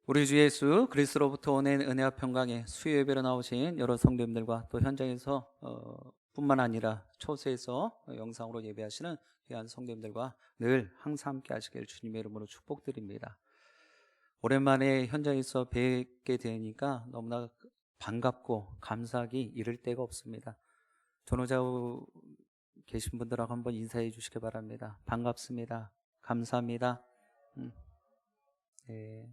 우리 주 예수 그리스도로부터 오는 은혜와 평강에 수요 예배로 나오신 여러 성도님들과 또 현장에서 뿐만 아니라 초소에서 영상으로 예배하시는 귀한 성도님들과 늘 항상 함께 하시길 주님의 이름으로 축복드립니다. 오랜만에 현장에서 뵙게 되니까 너무나 반갑고 감사하기 이를 데가 없습니다. 전후좌우 계신 분들하고 한번 인사해 주시기 바랍니다. 반갑습니다. 감사합니다. 네.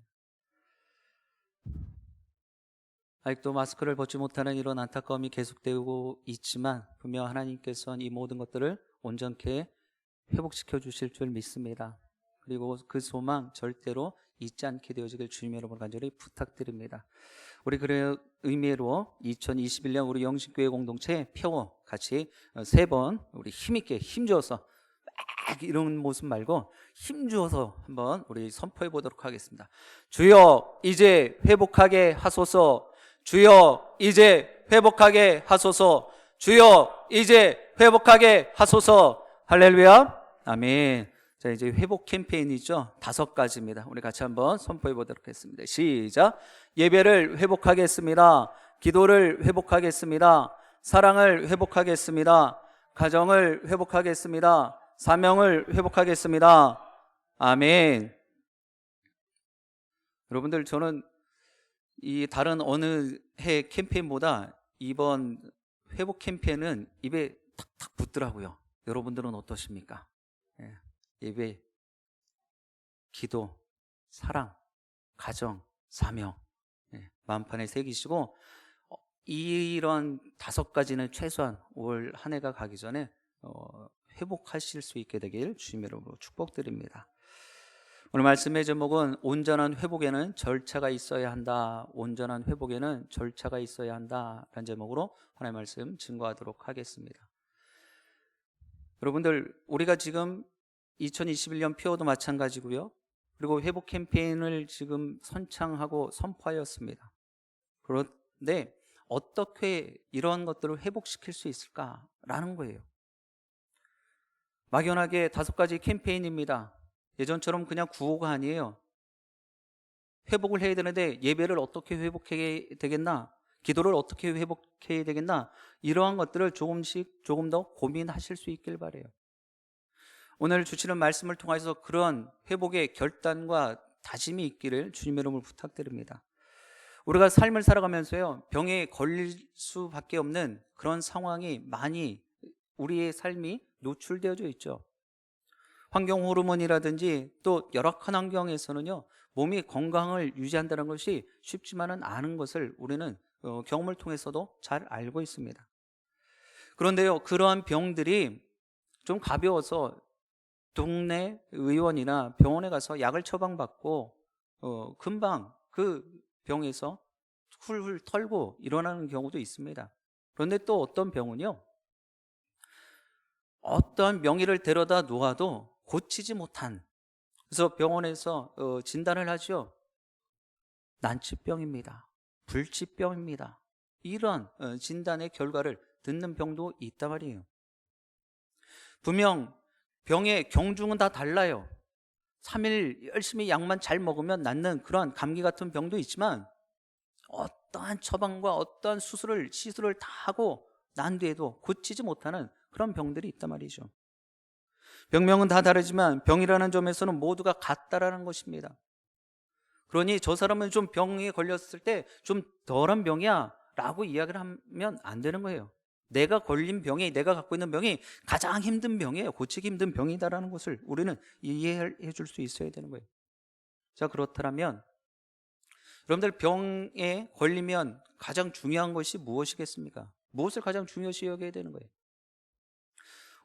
아직도 마스크를 벗지 못하는 이런 안타까움이 계속되고 있지만 분명 하나님께서는 이 모든 것들을 온전케 회복시켜 주실 줄 믿습니다. 그리고 그 소망 절대로 잊지 않게 되어지길 주님의 이름으로 간절히 부탁드립니다. 우리 그런 의미로 2021년 우리 영신교회 공동체 표어 같이 세 번 우리 힘있게 힘주어서 막 이런 모습 말고 힘주어서 한번 우리 선포해 보도록 하겠습니다. 주여 이제 회복하게 하소서. 주여 이제 회복하게 하소서. 주여 이제 회복하게 하소서. 할렐루야. 아멘. 자, 이제 회복 캠페인이죠. 5가지입니다. 우리 같이 한번 선포해 보도록 하겠습니다. 시작. 예배를 회복하겠습니다. 기도를 회복하겠습니다. 사랑을 회복하겠습니다. 가정을 회복하겠습니다. 사명을 회복하겠습니다. 아멘. 여러분들, 저는 이 다른 어느 해 캠페인보다 이번 회복 캠페인은 입에 탁탁 붙더라고요. 여러분들은 어떠십니까? 예배, 기도, 사랑, 가정, 사명 마음판에 새기시고 이런 5가지는 최소한 올 한 해가 가기 전에 회복하실 수 있게 되길 주님의 이름으로 축복드립니다. 오늘 말씀의 제목은 온전한 회복에는 절차가 있어야 한다. 온전한 회복에는 절차가 있어야 한다 라는 제목으로 하나님의 말씀 증거하도록 하겠습니다. 여러분들, 우리가 지금 2021년 피어도 마찬가지고요. 그리고 회복 캠페인을 지금 선창하고 선포하였습니다. 그런데 어떻게 이런 것들을 회복시킬 수 있을까라는 거예요. 막연하게 5가지 캠페인입니다. 예전처럼 그냥 구호가 아니에요. 회복을 해야 되는데 예배를 어떻게 회복해야 되겠나? 기도를 어떻게 회복해야 되겠나? 이러한 것들을 조금 더 고민하실 수 있길 바라요. 오늘 주시는 말씀을 통해서 그런 회복의 결단과 다짐이 있기를 주님의 이름으로 부탁드립니다. 우리가 삶을 살아가면서요, 병에 걸릴 수밖에 없는 그런 상황이 많이 우리의 삶이 노출되어져 있죠. 환경 호르몬이라든지 또 열악한 환경에서는요, 몸이 건강을 유지한다는 것이 쉽지만은 않은 것을 우리는 경험을 통해서도 잘 알고 있습니다. 그런데요, 그러한 병들이 좀 가벼워서 동네 의원이나 병원에 가서 약을 처방받고 금방 그 병에서 훌훌 털고 일어나는 경우도 있습니다. 그런데 또 어떤 병은요, 어떤 명의를 데려다 놓아도 고치지 못한, 그래서 병원에서 진단을 하죠. 난치병입니다. 불치병입니다. 이런 진단의 결과를 듣는 병도 있단 말이에요. 분명 병의 경중은 다 달라요. 3일 열심히 약만 잘 먹으면 낫는 그런 감기 같은 병도 있지만 어떠한 처방과 어떠한 시술을 다 하고 난 뒤에도 고치지 못하는 그런 병들이 있단 말이죠. 병명은 다 다르지만 병이라는 점에서는 모두가 같다라는 것입니다. 그러니 저 사람은 좀 병에 걸렸을 때 좀 덜한 병이야 라고 이야기를 하면 안 되는 거예요. 내가 걸린 병이, 내가 갖고 있는 병이 가장 힘든 병이에요. 고치기 힘든 병이다라는 것을 우리는 이해해 줄 수 있어야 되는 거예요. 자, 그렇다면 여러분들, 병에 걸리면 가장 중요한 것이 무엇이겠습니까? 무엇을 가장 중요시 여겨야 되는 거예요?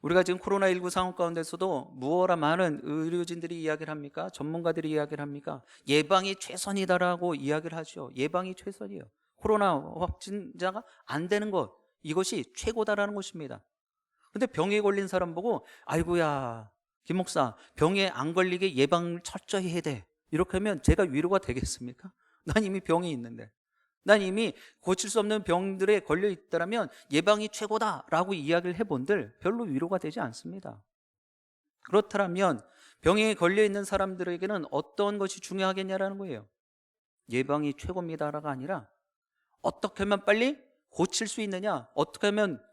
우리가 지금 코로나19 상황 가운데서도 무엇라 많은 의료진들이 이야기를 합니까? 전문가들이 이야기를 합니까? 예방이 최선이다라고 이야기를 하죠. 예방이 최선이에요. 코로나 확진자가 안 되는 것, 이것이 최고다라는 것입니다. 근데 병에 걸린 사람 보고 아이고야 김 목사, 병에 안 걸리게 예방을 철저히 해야 돼, 이렇게 하면 제가 위로가 되겠습니까? 난 이미 병이 있는데, 난 이미 고칠 수 없는 병들에 걸려 있다면 예방이 최고다라고 이야기를 해본들 별로 위로가 되지 않습니다. 그렇다면 병에 걸려 있는 사람들에게는 어떤 것이 중요하겠냐라는 거예요. 예방이 최고입니다가 아니라 어떻게 하면 빨리 고칠 수 있느냐, 어떻게 하면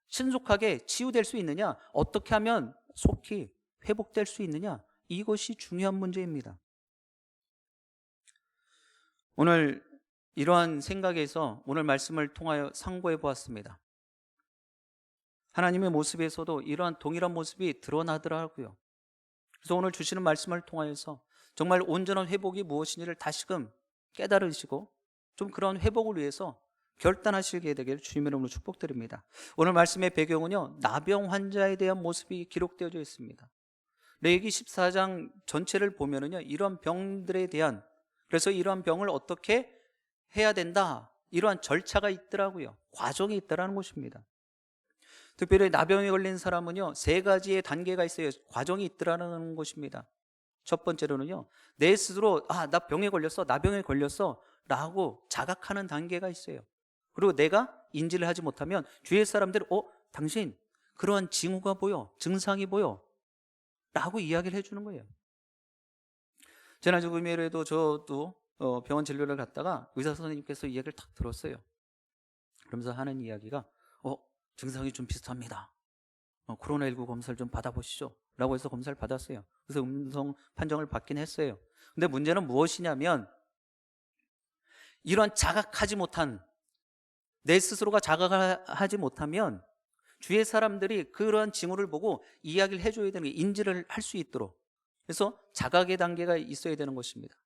신속하게 치유될 수 있느냐, 어떻게 하면 속히 회복될 수 있느냐, 이것이 중요한 문제입니다. 오늘 이러한 생각에서 오늘 말씀을 통하여 상고해 보았습니다. 하나님의 모습에서도 이러한 동일한 모습이 드러나더라고요. 그래서 오늘 주시는 말씀을 통하여서 정말 온전한 회복이 무엇인지를 다시금 깨달으시고 좀 그런 회복을 위해서 결단하시게 되길 주님의 이름으로 축복드립니다. 오늘 말씀의 배경은요, 나병 환자에 대한 모습이 기록되어 있습니다. 레위기 14장 전체를 보면은요, 이런 병들에 대한, 그래서 이러한 병을 어떻게 해야 된다, 이러한 절차가 있더라고요. 과정이 있다라는 것입니다. 특별히 나병에 걸린 사람은요, 3가지의 단계가 있어요. 과정이 있더라는 것입니다. 첫 번째로는요, 내 스스로 나 병에 걸렸어, 나병에 걸렸어 라고 자각하는 단계가 있어요. 그리고 내가 인지를 하지 못하면 주위의 사람들이 당신 그러한 징후가 보여, 증상이 보여 라고 이야기를 해주는 거예요. 지난주 금요일에도 저도 병원 진료를 갔다가 의사 선생님께서 이야기를 탁 들었어요. 그러면서 하는 이야기가 증상이 좀 비슷합니다. 코로나19 검사를 좀 받아보시죠 라고 해서 검사를 받았어요. 그래서 음성 판정을 받긴 했어요. 근데 문제는 무엇이냐면, 이런 자각하지 못한, 내 스스로가 자각하지 못하면 주위의 사람들이 그런 징후를 보고 이야기를 해줘야 되는 게, 인지를 할 수 있도록. 그래서 자각의 단계가 있어야 되는 것입니다.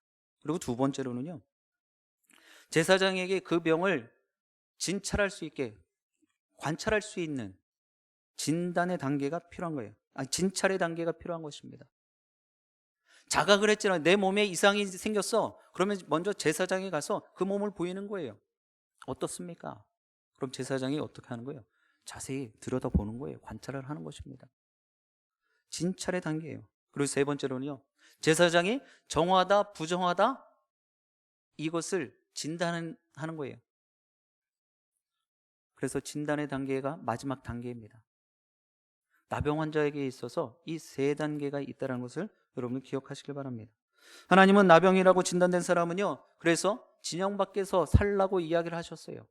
그리고 두 번째로는요, 제사장에게 그 병을 진찰할 수 있게, 관찰할 수 있는 진단의 단계가 필요한 거예요. 진찰의 단계가 필요한 것입니다. 자각을 했잖아요. 내 몸에 이상이 생겼어. 그러면 먼저 제사장에 가서 그 몸을 보이는 거예요. 어떻습니까? 그럼 제사장이 어떻게 하는 거예요? 자세히 들여다보는 거예요. 관찰을 하는 것입니다. 진찰의 단계예요. 그리고 세 번째로는요, 제사장이 정하다 부정하다 이것을 진단하는 거예요. 그래서 진단의 단계가 마지막 단계입니다. 나병 환자에게 있어서 이 3단계가 있다는 것을 여러분 기억하시길 바랍니다. 하나님은 나병이라고 진단된 사람은요, 그래서 진영 밖에서 살라고 이야기를 하셨어요.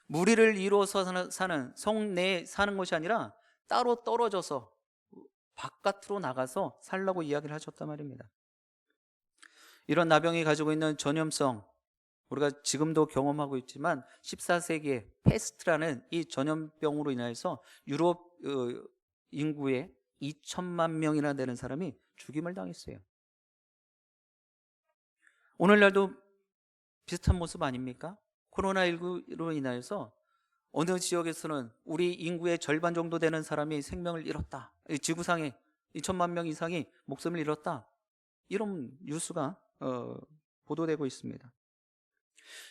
무리를 이루어서 사는, 성 내에 사는 것이 아니라 따로 떨어져서 바깥으로 나가서 살라고 이야기를 하셨단 말입니다. 이런 나병이 가지고 있는 전염성, 우리가 지금도 경험하고 있지만 14세기에 패스트라는 이 전염병으로 인해서 유럽 인구의 2천만 명이나 되는 사람이 죽임을 당했어요. 오늘날도 비슷한 모습 아닙니까? 코로나19로 인하여서 어느 지역에서는 우리 인구의 절반 정도 되는 사람이 생명을 잃었다, 지구상에 2천만 명 이상이 목숨을 잃었다, 이런 뉴스가 보도되고 있습니다.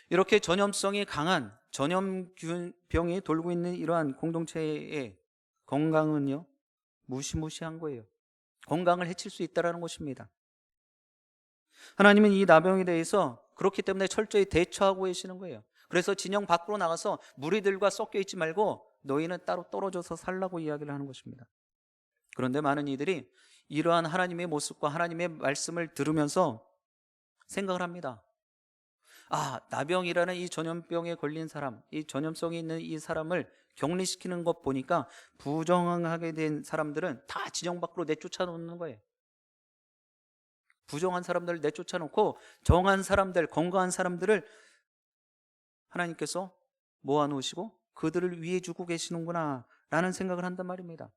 이렇게 전염성이 강한 전염병이 돌고 있는 이러한 공동체의 건강은요, 무시무시한 거예요. 건강을 해칠 수 있다는 것입니다. 하나님은 이 나병에 대해서 그렇기 때문에 철저히 대처하고 계시는 거예요. 그래서 진영 밖으로 나가서 무리들과 섞여 있지 말고 너희는 따로 떨어져서 살라고 이야기를 하는 것입니다. 그런데 많은 이들이 이러한 하나님의 모습과 하나님의 말씀을 들으면서 생각을 합니다. 나병이라는 이 전염병에 걸린 사람, 이 전염성이 있는 이 사람을 격리시키는 것 보니까 부정하게 된 사람들은 다 진영 밖으로 내쫓아 놓는 거예요. 부정한 사람들을 내쫓아 놓고 정한 사람들, 건강한 사람들을 하나님께서 모아놓으시고 그들을 위해 주고 계시는구나 라는 생각을 한단 말입니다.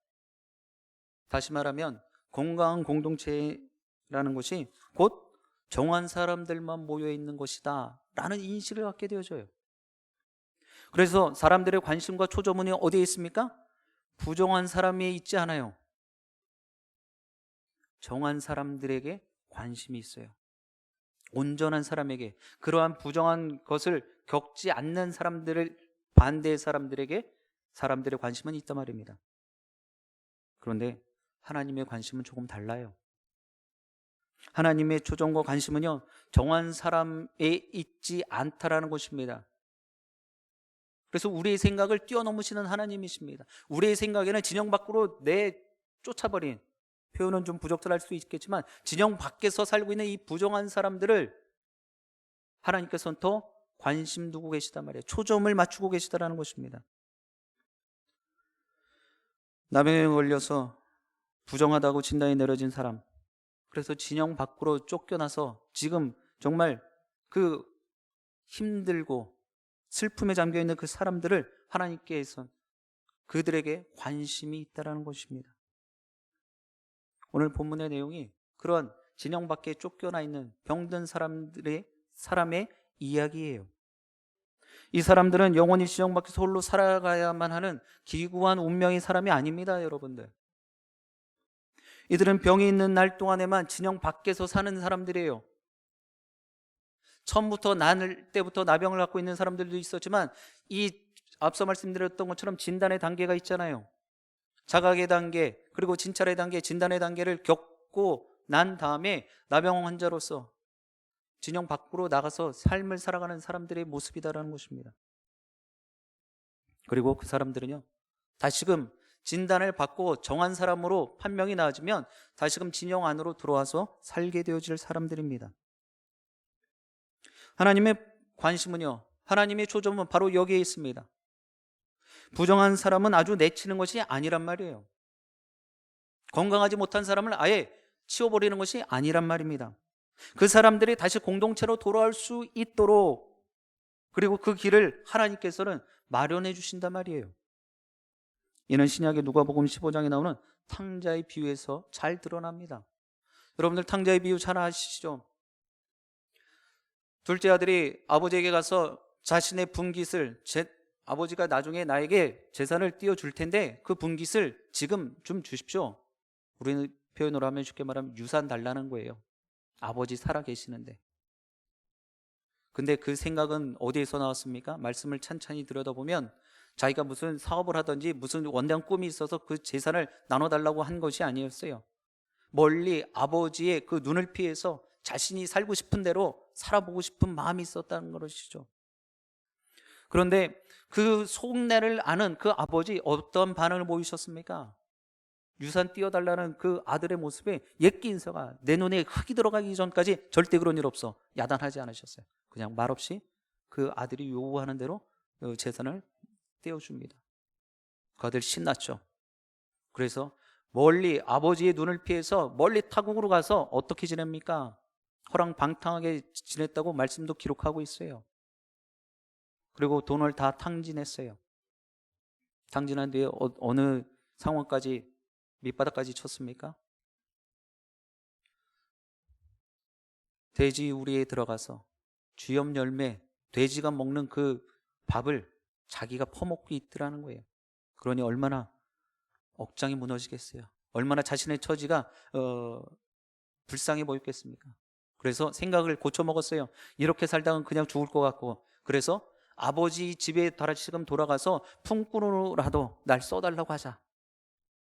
다시 말하면 건강한 공동체라는 것이 곧 정한 사람들만 모여있는 것이다 라는 인식을 갖게 되어져요. 그래서 사람들의 관심과 초점은 어디에 있습니까? 부정한 사람에 있지 않아요. 정한 사람들에게 관심이 있어요. 온전한 사람에게, 그러한 부정한 것을 겪지 않는 사람들을, 반대의 사람들에게 사람들의 관심은 있단 말입니다. 그런데 하나님의 관심은 조금 달라요. 하나님의 초점과 관심은요, 정한 사람에 있지 않다라는 것입니다. 그래서 우리의 생각을 뛰어넘으시는 하나님이십니다. 우리의 생각에는 진영 밖으로 내쫓아버린, 표현은 좀 부적절할 수 있겠지만 진영 밖에서 살고 있는 이 부정한 사람들을 하나님께서는 더 관심 두고 계시단 말이에요. 초점을 맞추고 계시다라는 것입니다. 나병에 걸려서 부정하다고 진단이 내려진 사람, 그래서 진영 밖으로 쫓겨나서 지금 정말 그 힘들고 슬픔에 잠겨있는 그 사람들을 하나님께서 그들에게 관심이 있다는 것입니다. 오늘 본문의 내용이 그런 진영 밖에 쫓겨나 있는 병든 사람의 이야기예요. 이 사람들은 영원히 진영 밖에서 홀로 살아가야만 하는 기구한 운명의 사람이 아닙니다, 여러분들. 이들은 병이 있는 날 동안에만 진영 밖에서 사는 사람들이에요. 처음부터 날 때부터 나병을 갖고 있는 사람들도 있었지만 이 앞서 말씀드렸던 것처럼 진단의 단계가 있잖아요. 자각의 단계, 그리고 진찰의 단계, 진단의 단계를 겪고 난 다음에 나병 환자로서 진영 밖으로 나가서 삶을 살아가는 사람들의 모습이다라는 것입니다. 그리고 그 사람들은요, 다시금 진단을 받고 정한 사람으로 판명이 나아지면 다시금 진영 안으로 들어와서 살게 되어질 사람들입니다. 하나님의 관심은요, 하나님의 초점은 바로 여기에 있습니다. 부정한 사람은 아주 내치는 것이 아니란 말이에요. 건강하지 못한 사람을 아예 치워버리는 것이 아니란 말입니다. 그 사람들이 다시 공동체로 돌아올 수 있도록, 그리고 그 길을 하나님께서는 마련해 주신단 말이에요. 이는 신약의 누가복음 15장에 나오는 탕자의 비유에서 잘 드러납니다. 여러분들 탕자의 비유 잘 아시죠? 둘째 아들이 아버지에게 가서 자신의 분깃을, 아버지가 나중에 나에게 재산을 띄워줄 텐데 그 분깃을 지금 좀 주십시오. 우리는 표현으로 하면 쉽게 말하면 유산 달라는 거예요. 아버지 살아 계시는데. 근데 그 생각은 어디에서 나왔습니까? 말씀을 찬찬히 들여다보면 자기가 무슨 사업을 하든지 무슨 원대한 꿈이 있어서 그 재산을 나눠달라고 한 것이 아니었어요. 멀리 아버지의 그 눈을 피해서 자신이 살고 싶은 대로 살아보고 싶은 마음이 있었다는 것이죠. 그런데 그 속내를 아는 그 아버지 어떤 반응을 보이셨습니까? 유산 띄워달라는 그 아들의 모습에 옛기 인사가 내 눈에 흙이 들어가기 전까지 절대 그런 일 없어 야단하지 않으셨어요. 그냥 말없이 그 아들이 요구하는 대로 재산을 떼어줍니다. 그 아들 신났죠. 그래서 멀리 아버지의 눈을 피해서 멀리 타국으로 가서 어떻게 지냅니까? 허랑방탕하게 지냈다고 말씀도 기록하고 있어요. 그리고 돈을 다 탕진했어요. 탕진한 뒤에 어느 상황까지, 밑바닥까지 쳤습니까? 돼지 우리에 들어가서 쥐염 열매, 돼지가 먹는 그 밥을 자기가 퍼먹고 있더라는 거예요. 그러니 얼마나 억장이 무너지겠어요. 얼마나 자신의 처지가 불쌍해 보였겠습니까? 그래서 생각을 고쳐 먹었어요. 이렇게 살다간 그냥 죽을 것 같고, 그래서 아버지 집에 다시금 돌아가서 품꾼으로라도 날 써달라고 하자.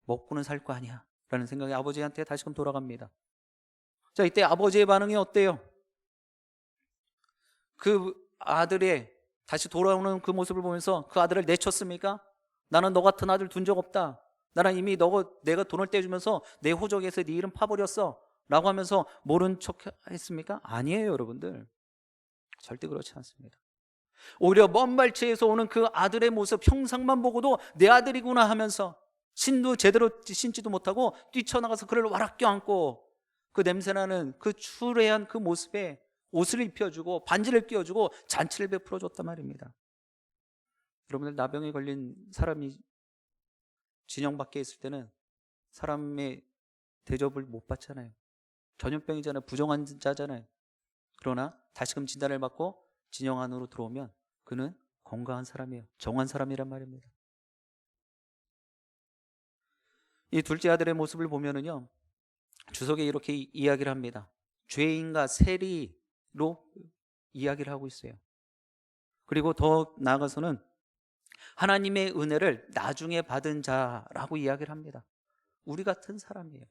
먹고는 살 거 아니야 라는 생각이 아버지한테 다시금 돌아갑니다. 자, 이때 아버지의 반응이 어때요? 그 아들의 다시 돌아오는 그 모습을 보면서 그 아들을 내쳤습니까? 나는 너 같은 아들 둔 적 없다. 나는 이미 내가 돈을 떼주면서 내 호적에서 네 이름 파버렸어 라고 하면서 모른 척 했습니까? 아니에요, 여러분들. 절대 그렇지 않습니다. 오히려 먼 발치에서 오는 그 아들의 모습, 형상만 보고도 내 아들이구나 하면서 신도 제대로 신지도 못하고 뛰쳐나가서 그를 와락 껴안고 그 냄새나는 그 추레한 그 모습에 옷을 입혀주고 반지를 끼워주고 잔치를 베풀어줬단 말입니다. 여러분들, 나병에 걸린 사람이 진영 밖에 있을 때는 사람의 대접을 못 받잖아요. 전염병이잖아요. 부정한 자잖아요. 그러나 다시금 진단을 받고 진영 안으로 들어오면 그는 건강한 사람이에요. 정한 사람이란 말입니다. 이 둘째 아들의 모습을 보면은요, 주석에 이렇게 이야기를 합니다. 죄인과 세리로 이야기를 하고 있어요. 그리고 더 나아가서는 하나님의 은혜를 나중에 받은 자라고 이야기를 합니다. 우리 같은 사람이에요.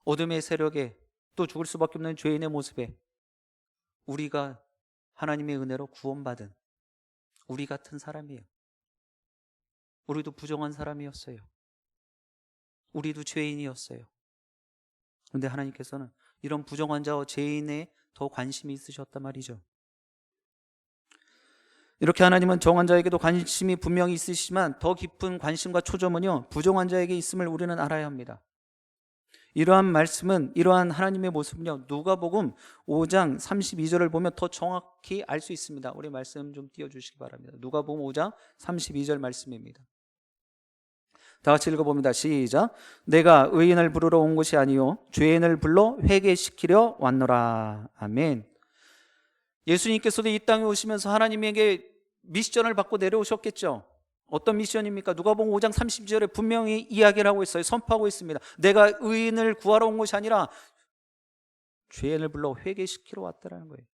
어둠의 세력에 또 죽을 수밖에 없는 죄인의 모습에 우리가 하나님의 은혜로 구원받은 우리 같은 사람이에요. 우리도 부정한 사람이었어요. 우리도 죄인이었어요. 그런데 하나님께서는 이런 부정한 자와 죄인의 더 관심이 있으셨단 말이죠. 이렇게 하나님은 정한 자에게도 관심이 분명히 있으시지만 더 깊은 관심과 초점은요, 부정한 자에게 있음을 우리는 알아야 합니다. 이러한 말씀은, 이러한 하나님의 모습은요, 누가복음 5장 32절을 보면 더 정확히 알 수 있습니다. 우리 말씀 좀 띄워주시기 바랍니다. 누가복음 5장 32절 말씀입니다. 다 같이 읽어봅니다. 시작. 내가 의인을 부르러 온 것이 아니요 죄인을 불러 회개시키려 왔노라. 아멘. 예수님께서도 이 땅에 오시면서 하나님에게 미션을 받고 내려오셨겠죠. 어떤 미션입니까? 누가복음 5장 30절에 분명히 이야기를 하고 있어요. 선포하고 있습니다. 내가 의인을 구하러 온 것이 아니라 죄인을 불러 회개시키러 왔다라는 거예요.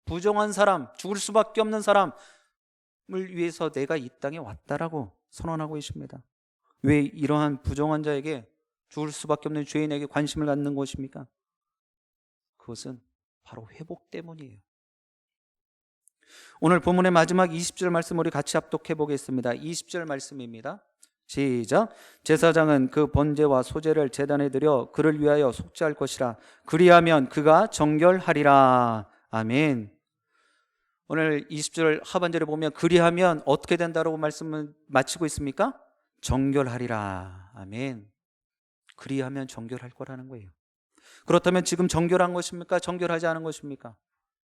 부정한 사람, 죽을 수밖에 없는 사람을 위해서 내가 이 땅에 왔다라고 선언하고 있습니다. 왜 이러한 부정한 자에게, 죽을 수밖에 없는 죄인에게 관심을 갖는 것입니까? 그것은 바로 회복 때문이에요. 오늘 본문의 마지막 20절 말씀 우리 같이 합독해 보겠습니다. 20절 말씀입니다. 시작. 제사장은 그 번제와 소제를 제단에 드려 그를 위하여 속죄할 것이라. 그리하면 그가 정결하리라. 아멘. 오늘 20절 하반절에 보면 그리하면 어떻게 된다라고 말씀을 마치고 있습니까? 정결하리라. 아멘. 그리하면 정결할 거라는 거예요. 그렇다면 지금 정결한 것입니까? 정결하지 않은 것입니까?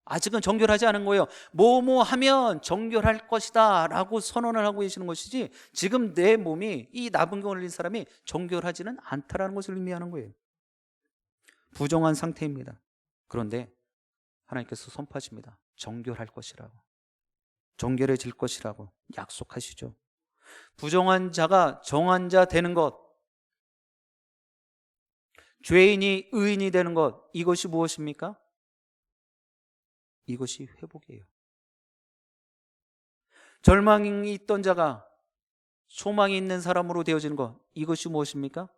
아직은 정결하지 않은 거예요. 뭐뭐 하면 정결할 것이다 라고 선언을 하고 계시는 것이지, 지금 내 몸이, 이 나병 걸린 사람이 정결하지는 않다라는 것을 의미하는 거예요. 부정한 상태입니다. 그런데 하나님께서 선포하십니다. 정결할 것이라고, 정결해질 것이라고 약속하시죠. 부정한 자가 정한 자 되는 것, 죄인이 의인이 되는 것, 이것이 무엇입니까? 이것이 회복이에요. 절망이 있던 자가 소망이 있는 사람으로 되어지는 것, 이것이 무엇입니까?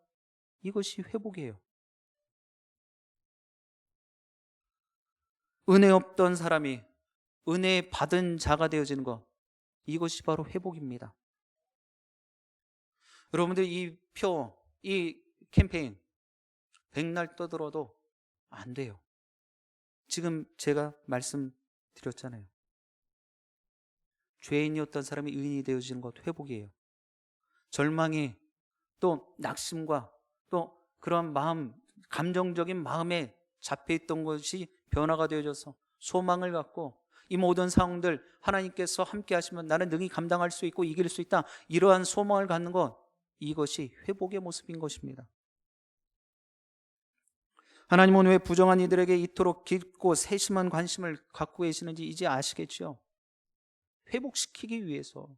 이것이 회복이에요. 은혜 없던 사람이 은혜 받은 자가 되어지는 것, 이것이 바로 회복입니다. 여러분들 이 표, 이 캠페인 백날 떠들어도 안 돼요. 지금 제가 말씀드렸잖아요. 죄인이었던 사람이 의인이 되어지는 것, 회복이에요. 절망이, 또 낙심과 또 그런 마음, 감정적인 마음에 잡혀있던 것이 변화가 되어져서 소망을 갖고, 이 모든 상황들 하나님께서 함께 하시면 나는 능히 감당할 수 있고 이길 수 있다, 이러한 소망을 갖는 것, 이것이 회복의 모습인 것입니다. 하나님은 왜 부정한 이들에게 이토록 깊고 세심한 관심을 갖고 계시는지 이제 아시겠죠? 회복시키기 위해서,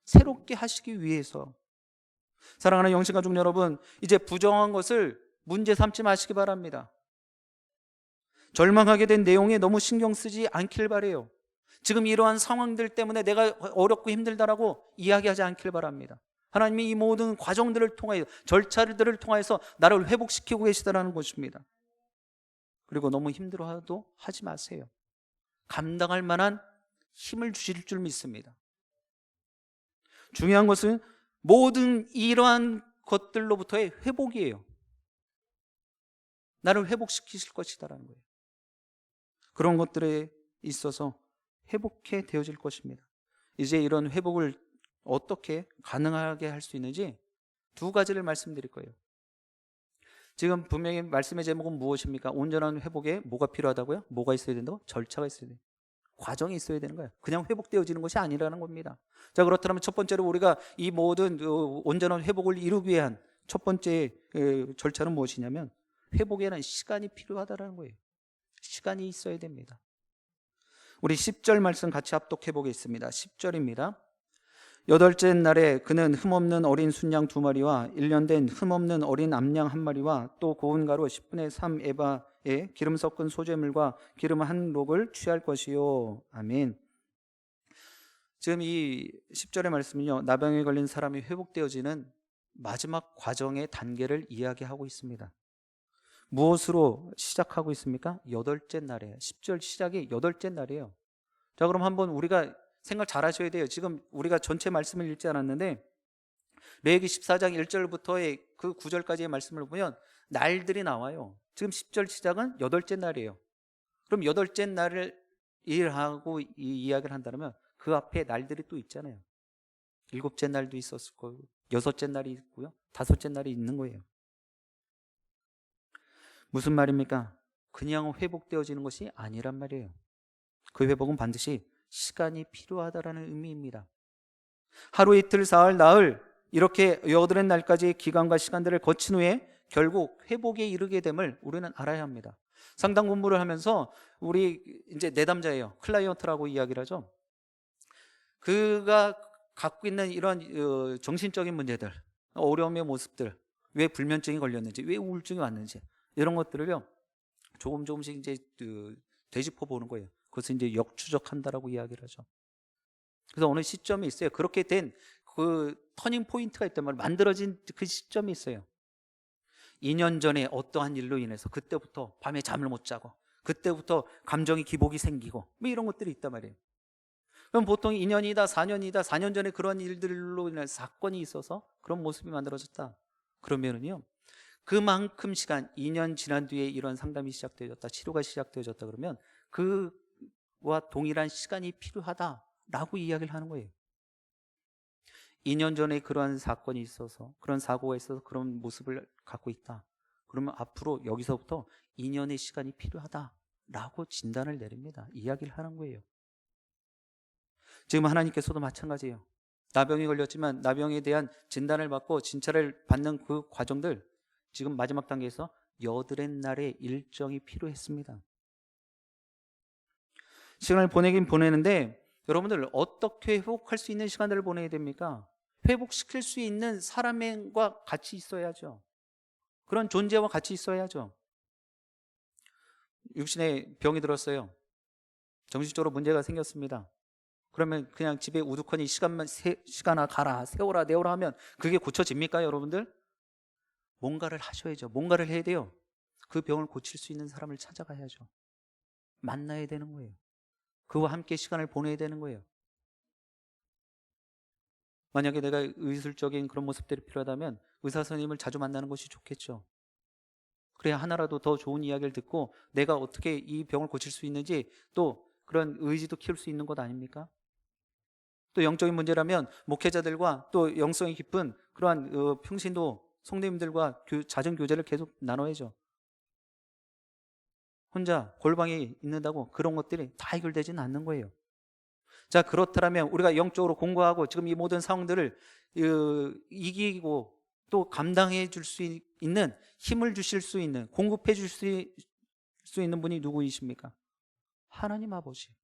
새롭게 하시기 위해서. 사랑하는 영신가족 여러분, 이제 부정한 것을 문제 삼지 마시기 바랍니다. 절망하게 된 내용에 너무 신경 쓰지 않길 바라요. 지금 이러한 상황들 때문에 내가 어렵고 힘들다라고 이야기하지 않길 바랍니다. 하나님이 이 모든 과정들을 통하여, 절차들을 통해서 나를 회복시키고 계시다는 것입니다. 그리고 너무 힘들어도 하지 마세요. 감당할 만한 힘을 주실 줄 믿습니다. 중요한 것은 모든 이러한 것들로부터의 회복이에요. 나를 회복시키실 것이다라는 거예요. 그런 것들에 있어서 회복해 되어질 것입니다. 이제 이런 회복을 어떻게 가능하게 할 수 있는지 두 가지를 말씀드릴 거예요. 지금 분명히 말씀의 제목은 무엇입니까? 온전한 회복에 뭐가 필요하다고요? 뭐가 있어야 된다고? 절차가 있어야 돼요. 과정이 있어야 되는 거예요. 그냥 회복되어지는 것이 아니라는 겁니다. 자, 그렇다면 첫 번째로 우리가 이 모든 온전한 회복을 이루기 위한 첫 번째 절차는 무엇이냐면, 회복에는 시간이 필요하다는 거예요. 시간이 있어야 됩니다. 우리 10절 말씀 같이 합독해 보겠습니다. 10절입니다. 여덟째 날에 그는 흠없는 어린 순양 2마리와 1년 된 흠없는 어린 암양 1마리와 또 고운 가루 10분의 3 에바에 기름 섞은 소재물과 기름 1록을 취할 것이요. 아멘. 지금 이 10절의 말씀은요, 나병에 걸린 사람이 회복되어지는 마지막 과정의 단계를 이야기하고 있습니다. 무엇으로 시작하고 있습니까? 8째 날이에요. 10절 시작이 8째 날이에요. 자, 그럼 한번 우리가 생각 잘 하셔야 돼요. 지금 우리가 전체 말씀을 읽지 않았는데 레위기 14장 1절부터의 그 9절까지의 말씀을 보면 날들이 나와요. 지금 10절 시작은 여덟째 날이에요. 그럼 여덟째 날을 일하고 이 이야기를 한다면 그 앞에 날들이 또 있잖아요. 일곱째 날도 있었을 거고, 여섯째 날이 있고요, 다섯째 날이 있는 거예요. 무슨 말입니까? 그냥 회복되어지는 것이 아니란 말이에요. 그 회복은 반드시 시간이 필요하다라는 의미입니다. 하루 이틀 사흘 나흘 이렇게 여덟 날까지의 기간과 시간들을 거친 후에 결국 회복에 이르게 됨을 우리는 알아야 합니다. 상담 공부를 하면서 우리 이제 내담자예요. 클라이언트라고 이야기를 하죠. 그가 갖고 있는 이런 정신적인 문제들, 어려움의 모습들, 왜 불면증이 걸렸는지, 왜 우울증이 왔는지 이런 것들을요 조금씩 이제 되짚어 보는 거예요. 그것을 이제 역추적한다라고 이야기를 하죠. 그래서 어느 시점이 있어요. 그렇게 된 그 터닝 포인트가 있단 말이에요. 만들어진 그 시점이 있어요. 2년 전에 어떠한 일로 인해서 그때부터 밤에 잠을 못 자고, 그때부터 감정의 기복이 생기고 뭐 이런 것들이 있단 말이에요. 그럼 보통 2년이다 4년이다 4년 전에 그런 일들로 인해 사건이 있어서 그런 모습이 만들어졌다. 그러면은요 그만큼 시간, 2년 지난 뒤에 이런 상담이 시작되어졌다, 치료가 시작되어졌다 그러면 그와 동일한 시간이 필요하다라고 이야기를 하는 거예요. 2년 전에 그런 사건이 있어서, 그런 사고가 있어서 그런 모습을 갖고 있다. 그러면 앞으로 여기서부터 2년의 시간이 필요하다라고 진단을 내립니다. 이야기를 하는 거예요. 지금 하나님께서도 마찬가지예요. 나병이 걸렸지만 나병에 대한 진단을 받고 진찰을 받는 그 과정들, 지금 마지막 단계에서 여덟 날의 일정이 필요했습니다. 시간을 보내긴 보내는데 여러분들 어떻게 회복할 수 있는 시간들을 보내야 됩니까? 회복시킬 수 있는 사람과 같이 있어야죠. 그런 존재와 같이 있어야죠. 육신에 병이 들었어요. 정신적으로 문제가 생겼습니다. 그러면 그냥 집에 우두커니 시간아 가라, 세워라, 내워라 하면 그게 고쳐집니까, 여러분들? 뭔가를 하셔야죠. 뭔가를 해야 돼요. 그 병을 고칠 수 있는 사람을 찾아가야죠. 만나야 되는 거예요. 그와 함께 시간을 보내야 되는 거예요. 만약에 내가 의술적인 그런 모습들이 필요하다면 의사 선생님을 자주 만나는 것이 좋겠죠. 그래야 하나라도 더 좋은 이야기를 듣고 내가 어떻게 이 병을 고칠 수 있는지 또 그런 의지도 키울 수 있는 것 아닙니까? 또 영적인 문제라면 목회자들과 또 영성이 깊은 그러한 평신도 성도님들과 잦은 교제를 계속 나눠야죠. 혼자 골방에 있는다고 그런 것들이 다 해결되지는 않는 거예요. 자, 그렇다면 우리가 영적으로 공부하고 지금 이 모든 상황들을 이기고 또 감당해 줄 수 있는 힘을 주실 수 있는, 공급해 줄 수 있는 분이 누구이십니까? 하나님 아버지.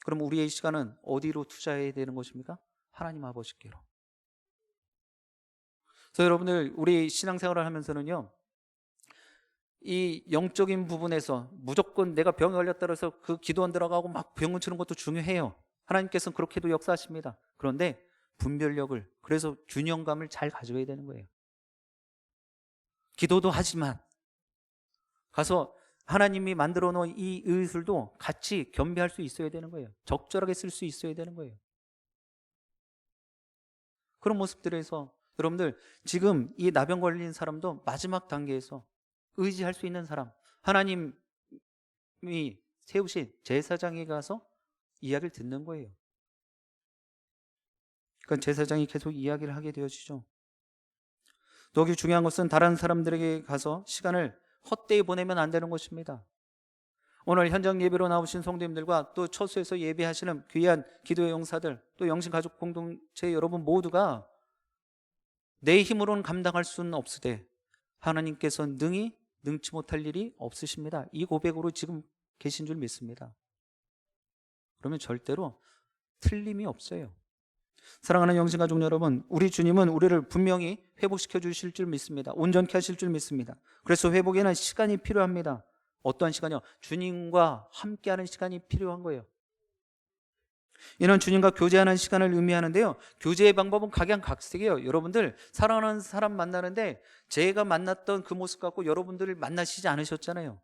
그럼 우리의 시간은 어디로 투자해야 되는 것입니까? 하나님 아버지께로. 그래서 여러분들 우리 신앙생활을 하면서는요 이 영적인 부분에서 무조건 내가 병에 걸렸다 해서 그 기도원 들어가고 막 병원 치는 것도 중요해요. 하나님께서는 그렇게도 역사하십니다. 그런데 분별력을, 그래서 균형감을 잘 가져야 되는 거예요. 기도도 하지만 가서 하나님이 만들어 놓은 이 의술도 같이 겸비할 수 있어야 되는 거예요. 적절하게 쓸 수 있어야 되는 거예요. 그런 모습들에서 여러분들 지금 이 나병 걸린 사람도 마지막 단계에서 의지할 수 있는 사람, 하나님이 세우신 제사장에 가서 이야기를 듣는 거예요. 그러니까 제사장이 계속 이야기를 하게 되어지죠. 또 여기 중요한 것은 다른 사람들에게 가서 시간을 헛되이 보내면 안 되는 것입니다. 오늘 현장 예배로 나오신 성도님들과 또 처소에서 예배하시는 귀한 기도의 용사들, 또 영신가족 공동체 여러분 모두가 내 힘으로는 감당할 수는 없으되 하나님께서 능치 못할 일이 없으십니다. 이 고백으로 지금 계신 줄 믿습니다. 그러면 절대로 틀림이 없어요. 사랑하는 영신가족 여러분, 우리 주님은 우리를 분명히 회복시켜 주실 줄 믿습니다. 온전케 하실 줄 믿습니다. 그래서 회복에는 시간이 필요합니다. 어떠한 시간이요? 주님과 함께하는 시간이 필요한 거예요. 이는 주님과 교제하는 시간을 의미하는데요, 교제의 방법은 각양각색이에요. 여러분들 사랑하는 사람 만나는데 제가 만났던 그 모습 갖고 여러분들을 만나시지 않으셨잖아요.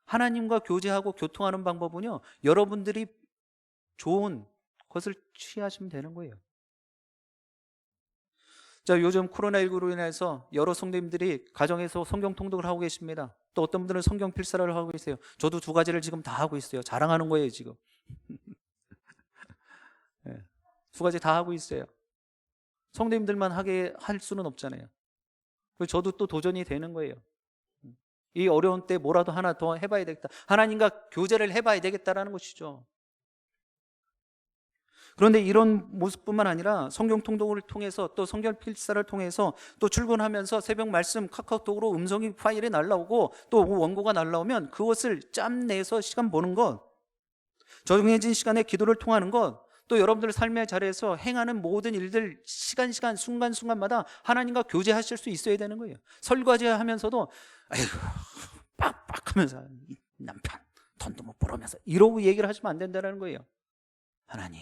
하나님과 교제하고 교통하는 방법은요, 여러분들이 좋은 것을 취하시면 되는 거예요. 자, 요즘 코로나19로 인해서 여러 성도님들이 가정에서 성경 통독을 하고 계십니다. 또 어떤 분들은 성경 필사를 하고 계세요. 저도 두 가지를 지금 다 하고 있어요. 자랑하는 거예요 지금. 네. 두 가지 다 하고 있어요. 성도님들만 하게 할 수는 없잖아요. 그래서 저도 또 도전이 되는 거예요. 이 어려운 때 뭐라도 하나 더 해봐야 되겠다. 하나님과 교제를 해봐야 되겠다라는 것이죠. 그런데 이런 모습뿐만 아니라 성경 통독을 통해서 또 성경 필사를 통해서 또 출근하면서 새벽 말씀 카카오톡으로 음성이 파일이 날라오고 또 원고가 날라오면 그것을 짬내서 시간 보는 것, 정해진 시간에 기도를 통하는 것, 또 여러분들 삶의 자리에서 행하는 모든 일들 시간 순간순간마다 하나님과 교제하실 수 있어야 되는 거예요. 설거지 하면서도 아이고 빡빡하면서 남편 돈도 못 벌으면서 이러고 얘기를 하시면 안 된다는 거예요. 하나님,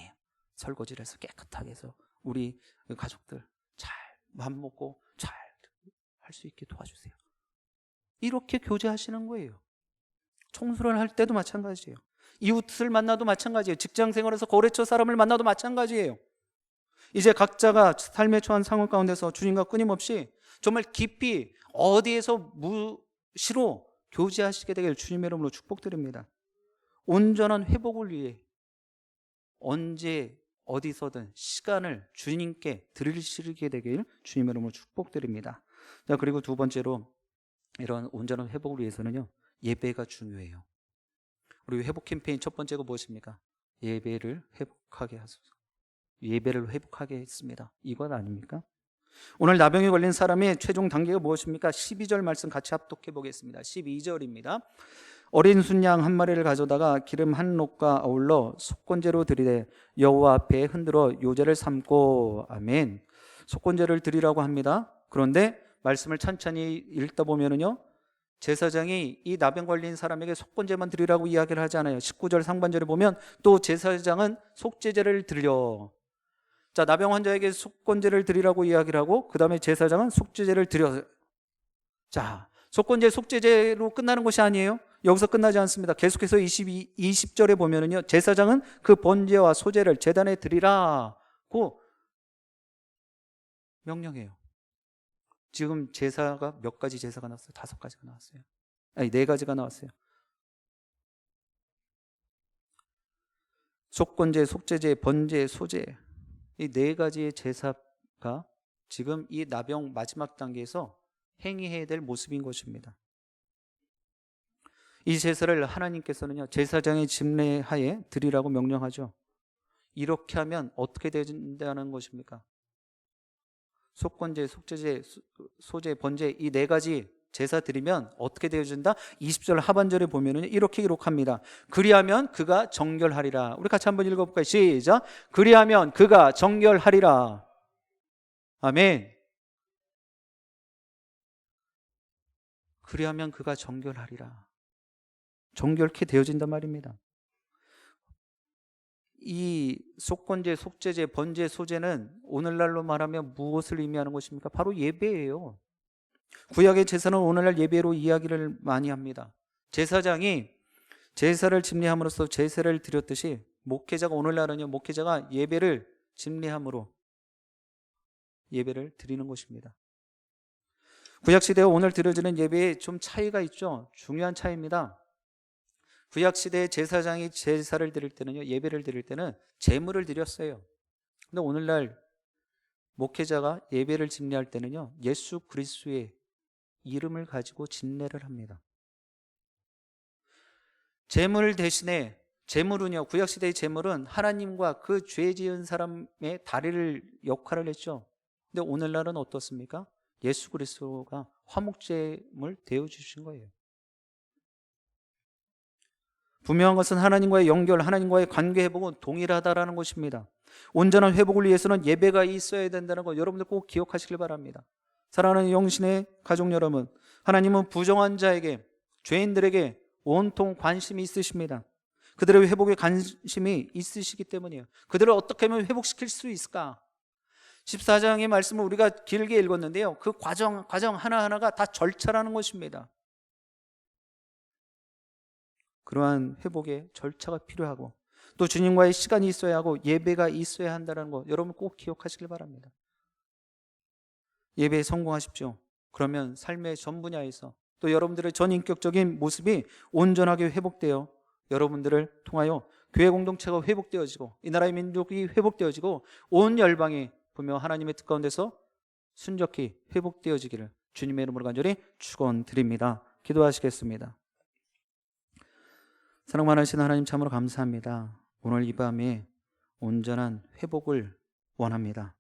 설거지를 해서 깨끗하게 해서 우리 가족들 잘 맘 먹고 잘 할 수 있게 도와주세요. 이렇게 교제하시는 거예요. 청소를 할 때도 마찬가지예요. 이웃을 만나도 마찬가지예요. 직장 생활에서 거래처 사람을 만나도 마찬가지예요. 이제 각자가 삶에 처한 상황 가운데서 주님과 끊임없이 정말 깊이 어디에서 무시로 교제하시게 되길 주님의 이름으로 축복드립니다. 온전한 회복을 위해 언제 어디서든 시간을 주님께 드리시게 되길 주님의 이름으로 축복드립니다. 자, 그리고 두 번째로 이런 온전한 회복을 위해서는요, 예배가 중요해요. 우리 회복 캠페인 첫 번째가 무엇입니까? 예배를 회복하게 하소서. 예배를 회복하게 했습니다. 이건 아닙니까? 오늘 나병에 걸린 사람의 최종 단계가 무엇입니까? 12절 말씀 같이 합독해 보겠습니다. 12절입니다. 어린 순양 한 마리를 가져다가 기름 한 록과 어울러 속건제로 드리되 여호와 앞에 흔들어 요제를 삼고. 아멘. 속건제를 드리라고 합니다. 그런데 말씀을 천천히 읽다 보면은요, 제사장이 이 나병 걸린 사람에게 속건제만 드리라고 이야기를 하지 않아요. 19절 상반절에 보면 또 제사장은 속죄제를 드려. 자, 나병 환자에게 속건제를 드리라고 이야기를 하고 그 다음에 제사장은 속죄제를 드려. 자, 속건제 속죄제로 끝나는 것이 아니에요. 여기서 끝나지 않습니다. 계속해서 20절에 보면은요, 제사장은 그 번제와 소제를 제단에 드리라고 명령해요. 지금 제사가 몇 가지 제사가 나왔어요? 5가지가 나왔어요. 아니, 4가지가 나왔어요. 속건제, 속죄제, 번제, 소제, 이 4가지의 제사가 지금 이 나병 마지막 단계에서 행해야 될 모습인 것입니다. 이 제사를 하나님께서는요, 제사장의 집례하에 드리라고 명령하죠. 이렇게 하면 어떻게 된다는 것입니까? 속건제, 속죄제, 소제, 번제, 이 4가지 제사 드리면 어떻게 되어진다? 20절 하반절에 보면 이렇게 기록합니다. 그리하면 그가 정결하리라. 우리 같이 한번 읽어볼까요? 시작. 그리하면 그가 정결하리라. 아멘. 그리하면 그가 정결하리라. 정결케 되어진단 말입니다. 이 속건제, 속죄제, 번제, 소제는 오늘날로 말하면 무엇을 의미하는 것입니까? 바로 예배예요. 구약의 제사는 오늘날 예배로 이야기를 많이 합니다. 제사장이 제사를 집례함으로써 제사를 드렸듯이 목회자가 오늘날은요, 목회자가 예배를 집례함으로 예배를 드리는 것입니다. 구약시대와 오늘 드려지는 예배에 좀 차이가 있죠. 중요한 차이입니다. 구약시대의 제사장이 제사를 드릴 때는요, 예배를 드릴 때는 제물을 드렸어요. 근데 오늘날 목회자가 예배를 집례할 때는요, 예수 그리스도의 이름을 가지고 집례를 합니다. 제물 대신에, 제물은요, 구약시대의 제물은 하나님과 그 죄 지은 사람의 다리를 역할을 했죠. 근데 오늘날은 어떻습니까? 예수 그리스도가 화목제물 되어주신 거예요. 분명한 것은 하나님과의 연결, 하나님과의 관계 회복은 동일하다라는 것입니다. 온전한 회복을 위해서는 예배가 있어야 된다는 것, 여러분들 꼭 기억하시길 바랍니다. 사랑하는 영신의 가족 여러분, 하나님은 부정한 자에게, 죄인들에게 온통 관심이 있으십니다. 그들의 회복에 관심이 있으시기 때문이에요. 그들을 어떻게 하면 회복시킬 수 있을까? 14장의 말씀을 우리가 길게 읽었는데요, 그 과정 하나하나가 다 절차라는 것입니다. 그러한 회복의 절차가 필요하고 또 주님과의 시간이 있어야 하고 예배가 있어야 한다는 것, 여러분 꼭 기억하시길 바랍니다. 예배에 성공하십시오. 그러면 삶의 전 분야에서 또 여러분들의 전인격적인 모습이 온전하게 회복되어 여러분들을 통하여 교회 공동체가 회복되어지고 이 나라의 민족이 회복되어지고 온 열방이 보며 하나님의 뜻 가운데서 순적히 회복되어지기를 주님의 이름으로 간절히 축원드립니다. 기도하시겠습니다. 사랑 많으신 하나님 참으로 감사합니다. 오늘 이 밤에 온전한 회복을 원합니다.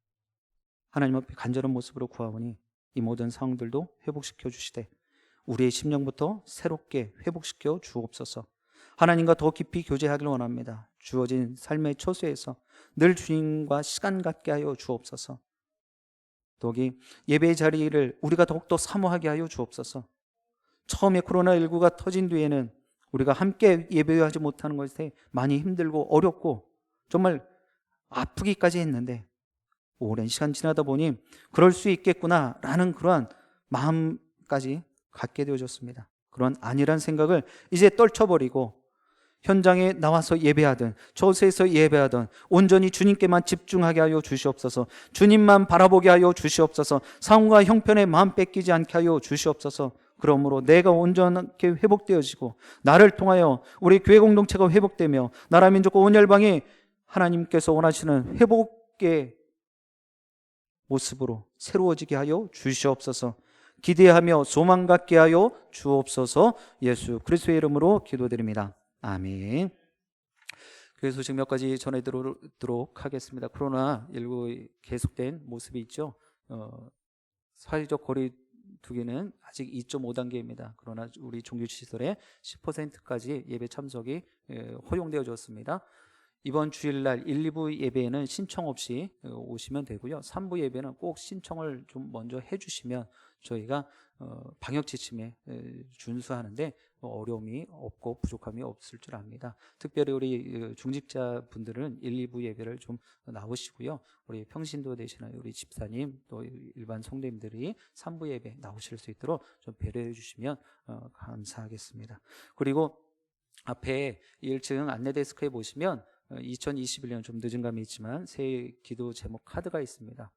하나님 앞에 간절한 모습으로 구하오니 이 모든 상황들도 회복시켜 주시되 우리의 심령부터 새롭게 회복시켜 주옵소서. 하나님과 더 깊이 교제하기를 원합니다. 주어진 삶의 처소에서 늘 주님과 시간 갖게 하여 주옵소서. 더욱이 예배의 자리를 우리가 더욱더 사모하게 하여 주옵소서. 처음에 코로나19가 터진 뒤에는 우리가 함께 예배하지 못하는 것에 많이 힘들고 어렵고 정말 아프기까지 했는데 오랜 시간 지나다 보니 그럴 수 있겠구나라는 그러한 마음까지 갖게 되어졌습니다. 그런 아니란 생각을 이제 떨쳐버리고 현장에 나와서 예배하든 저수에서 예배하든 온전히 주님께만 집중하게 하여 주시옵소서. 주님만 바라보게 하여 주시옵소서. 상황과 형편에 마음 뺏기지 않게 하여 주시옵소서. 그러므로 내가 온전하게 회복되어지고 나를 통하여 우리 교회 공동체가 회복되며 나라 민족과 온 열방이 하나님께서 원하시는 회복의 모습으로 새로워지게 하여 주시옵소서. 기대하며 소망 갖게 하여 주옵소서. 예수 그리스도의 이름으로 기도드립니다. 아멘. 교회 소식 몇 가지 전해드리도록 하겠습니다. 코로나19 계속된 모습이 있죠. 사회적 거리 두기는 아직 2.5단계입니다. 그러나 우리 종교시설의 10%까지 예배 참석이 허용되어졌습니다. 이번 주일날 1, 2부 예배에는 신청 없이 오시면 되고요. 3부 예배는 꼭 신청을 좀 먼저 해주시면 저희가 방역 지침에 준수하는데 어려움이 없고 부족함이 없을 줄 압니다. 특별히 우리 중직자 분들은 1, 2부 예배를 좀 나오시고요. 우리 평신도 되시는 우리 집사님 또 일반 성도님들이 3부 예배 나오실 수 있도록 좀 배려해 주시면 감사하겠습니다. 그리고 앞에 1층 안내 데스크에 보시면 2021년 좀 늦은 감이 있지만 새해 기도 제목 카드가 있습니다.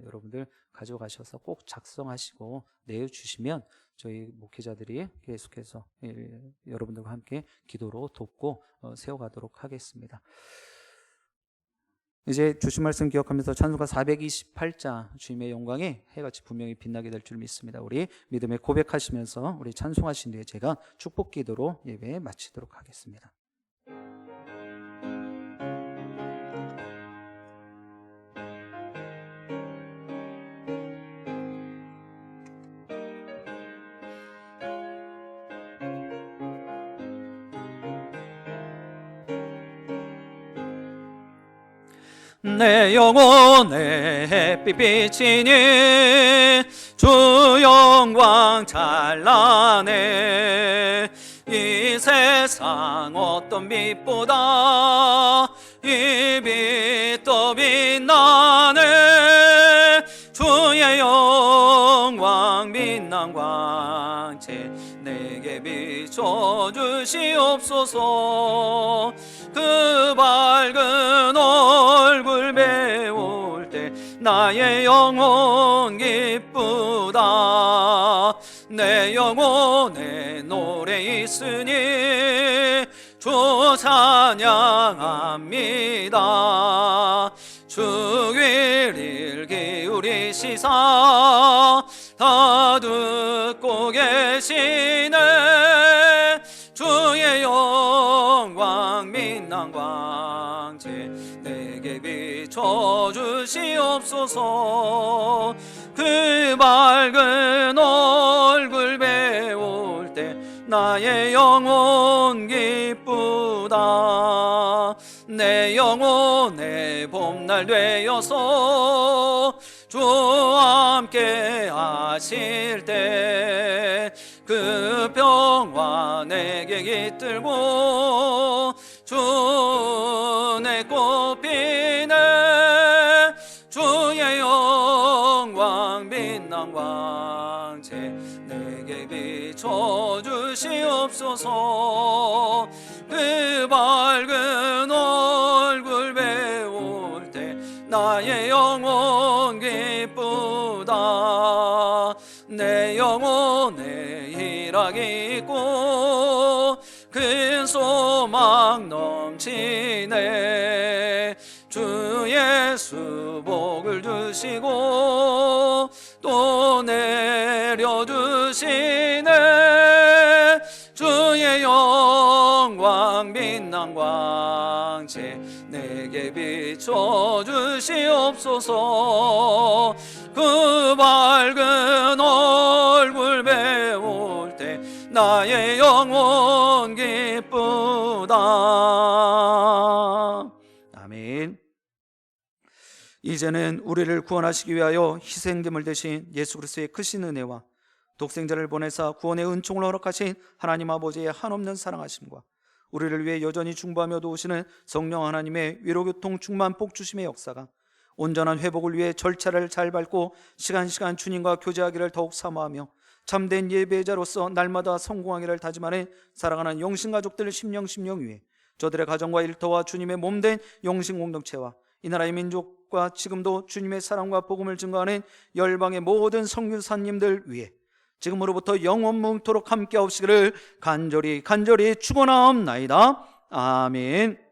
여러분들 가져가셔서 꼭 작성하시고 내주시면 저희 목회자들이 계속해서 여러분들과 함께 기도로 돕고 세워가도록 하겠습니다. 이제 주신 말씀 기억하면서 찬송가 428장 주님의 영광이 해같이 분명히 빛나게 될 줄 믿습니다. 우리 믿음에 고백하시면서 우리 찬송하신 뒤에 제가 축복 기도로 예배 마치도록 하겠습니다. 내 영혼의 햇빛 비치니 주 영광 찬란해. 이 세상 어떤 빛보다 이 빛 더 빛나네. 주의 영광 빛난 광채 내게 비춰주시옵소서. 그 밝은 얼굴 배울 때 나의 영혼 기쁘다. 내 영혼에 노래 있으니 주 찬양합니다. 주 귀를 기울이시사 다 듣고 계시네. 주의 영광 빛난 광채 내게 비춰주시옵소서. 그 밝은 얼굴 배울 때 나의 영혼 기쁘다. 내 영혼의 봄날 되어서 주와 함께 하실 때 그 평화 내게 깃들고 주 내 꽃피네. 주의 영광 빛난 광채 내게 비춰주시옵소서. 그 밝은 얼굴 배울 때 나의 영혼 기쁘다. 낙이 있고 큰 소망 넘치네. 주 예수 복을 주시고 또 내려주시네. 주의 영광 빛난 광채 내게 비춰주시옵소서. 그 밝은 얼굴 배울 때 나의 영혼 기쁘다. 아멘. 이제는 우리를 구원하시기 위하여 희생제물 되신 예수 그리스도의 크신 은혜와 독생자를 보내사 구원의 은총을 허락하신 하나님 아버지의 한없는 사랑하심과 우리를 위해 여전히 중보하며 도우시는 성령 하나님의 위로교통 충만 복주심의 역사가 온전한 회복을 위해 절차를 잘 밟고 시간시간 주님과 교제하기를 더욱 사모하며 참된 예배자로서 날마다 성공하기를 다짐하는 사랑하는 영신가족들 심령 위해 저들의 가정과 일터와 주님의 몸된 영신공동체와 이 나라의 민족과 지금도 주님의 사랑과 복음을 증거하는 열방의 모든 선교사님들 위해 지금으로부터 영원무토록 함께 하시기를 간절히 축원하옵나이다. 아멘.